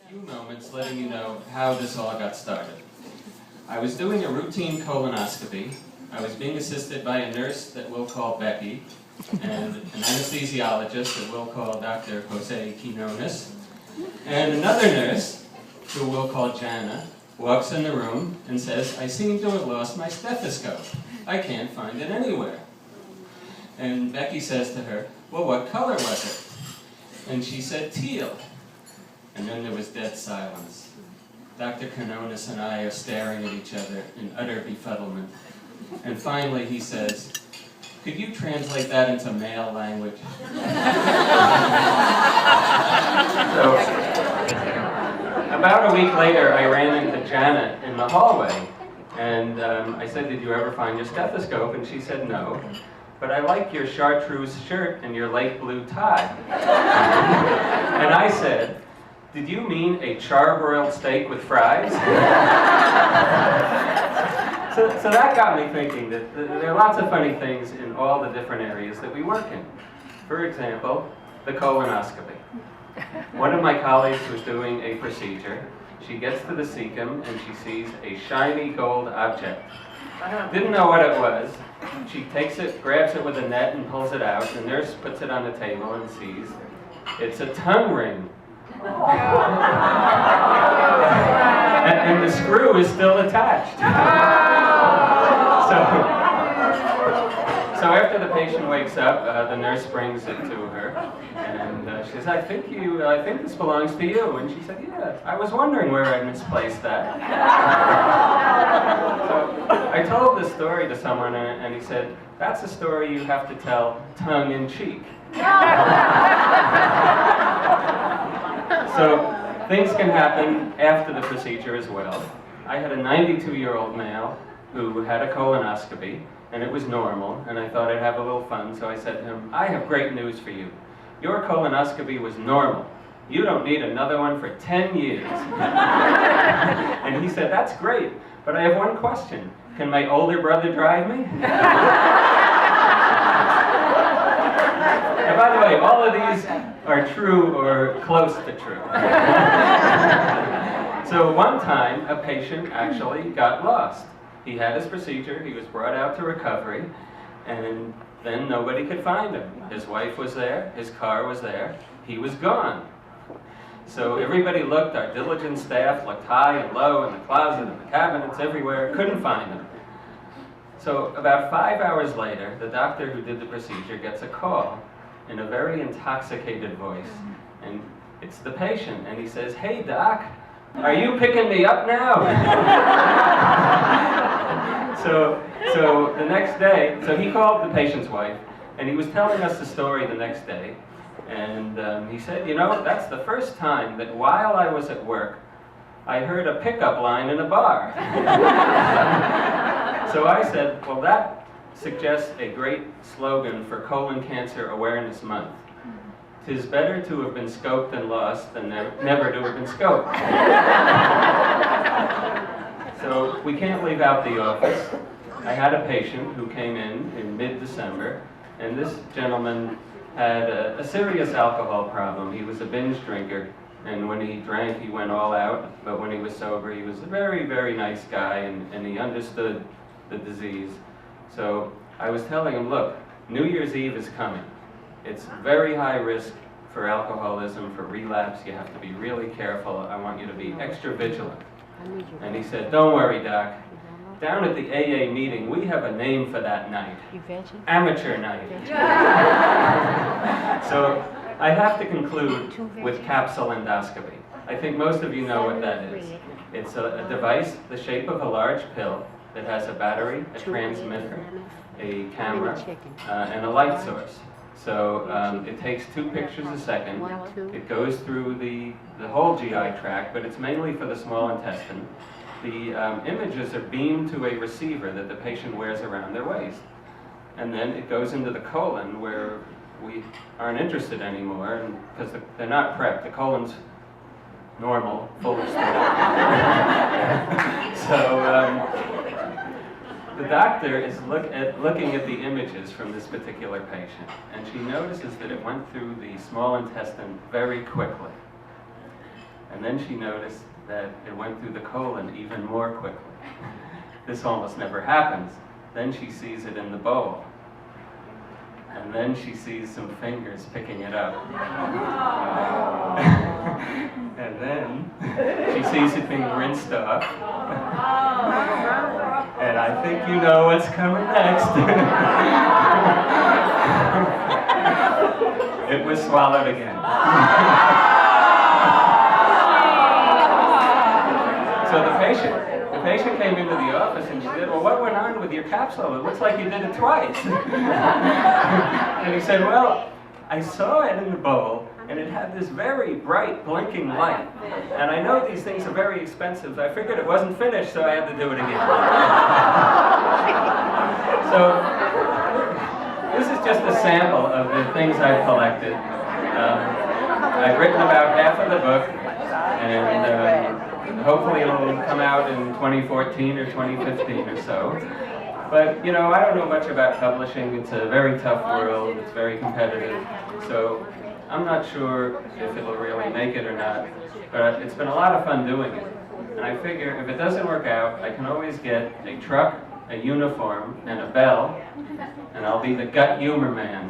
few moments letting you know how this all got started. I was doing a routine colonoscopy. I was being assisted by a nurse that we'll call Becky, and an anesthesiologist that we'll call Dr. Jose Quinones, and another nurse, who we'll call Jana, walks in the room and says, "I seem to have lost my stethoscope. I can't find it anywhere." And Becky says to her, "Well, what color was it?" And she said, "Teal." And then there was dead silence. Dr. Quinones and I are staring at each other in utter befuddlement. And finally he says, "Could you translate that into male language?" So, about a week later, I ran into Janet in the hallway. And I said, "Did you ever find your stethoscope?" And she said, "No. But I like your chartreuse shirt and your light blue tie." And I said, "Did you mean a charbroiled steak with fries?" So that got me thinking that there are lots of funny things in all the different areas that we work in. For example, the colonoscopy. One of my colleagues was doing a procedure. She gets to the cecum and she sees a shiny gold object. Didn't know what it was. She takes it, grabs it with a net and pulls it out. The nurse puts it on the table and sees it's a tongue ring. And the screw is still attached. So after the patient wakes up, the nurse brings it to her, and she says, I think this belongs to you." And she said, "Yeah, I was wondering where I misplaced that." So I told this story to someone, and he said, "That's a story you have to tell tongue in cheek." So things can happen after the procedure as well. I had a 92-year-old male who had a colonoscopy, and it was normal, and I thought I'd have a little fun, so I said to him, "I have great news for you. Your colonoscopy was normal. You don't need another one for 10 years. And he said, "That's great, but I have one question. Can my older brother drive me?" And by the way, all of these are true or close to true. So one time, a patient actually got lost. He had his procedure, he was brought out to recovery, and then nobody could find him. His wife was there, his car was there, he was gone. So everybody looked, our diligent staff looked high and low in the closet, in the cabinets, everywhere, couldn't find him. So about 5 hours later, the doctor who did the procedure gets a call in a very intoxicated voice, and it's the patient, and he says, "Hey doc, are you picking me up now?" So the next day, so he called the patient's wife, and he was telling us the story the next day, and he said, "You know, that's the first time that while I was at work, I heard a pickup line in a bar." So I said, "Well, that suggests a great slogan for Colon Cancer Awareness Month. 'Tis better to have been scoped and lost than never to have been scoped." So we can't leave out the office. I had a patient who came in mid-December, and this gentleman had a serious alcohol problem. He was a binge drinker, and when he drank, he went all out, but when he was sober, he was a very, very nice guy, and he understood the disease. So I was telling him, "Look, New Year's Eve is coming. It's very high risk for alcoholism, for relapse. You have to be really careful. I want you to be extra vigilant." And he said, "Don't worry, doc. Down at the AA meeting, we have a name for that night. Amateur night." So I have to conclude with capsule endoscopy. I think most of you know what that is. It's a device the shape of a large pill that has a battery, a transmitter, a camera, and a light source. So it takes 2 pictures a second. It goes through the whole GI tract, but it's mainly for the small intestine. The images are beamed to a receiver that the patient wears around their waist. And then it goes into the colon, where we aren't interested anymore, because they're not prepped. The colon's normal, full of stuff. So the doctor is looking at the images from this particular patient, and she notices that it went through the small intestine very quickly. And then she noticed that it went through the colon even more quickly. This almost never happens. Then she sees it in the bowl. And then she sees some fingers picking it up. And then she sees it being rinsed off. And I think you know what's coming next. It was swallowed again. So the patient came into the office and she said, well, what went on with your capsule? It looks like you did it twice. And he said, well, I saw it in the bowl, and it had this very bright, blinking light. And I know these things are very expensive. I figured it wasn't finished, so I had to do it again. So this is just a sample of the things I've collected. I've written about half of the book, and hopefully it'll come out in 2014 or 2015 or so. But, you know, I don't know much about publishing. It's a very tough world. It's very competitive. So I'm not sure if it'll really make it or not. But it's been a lot of fun doing it. And I figure if it doesn't work out, I can always get a truck, a uniform, and a bell, and I'll be the gut humor man.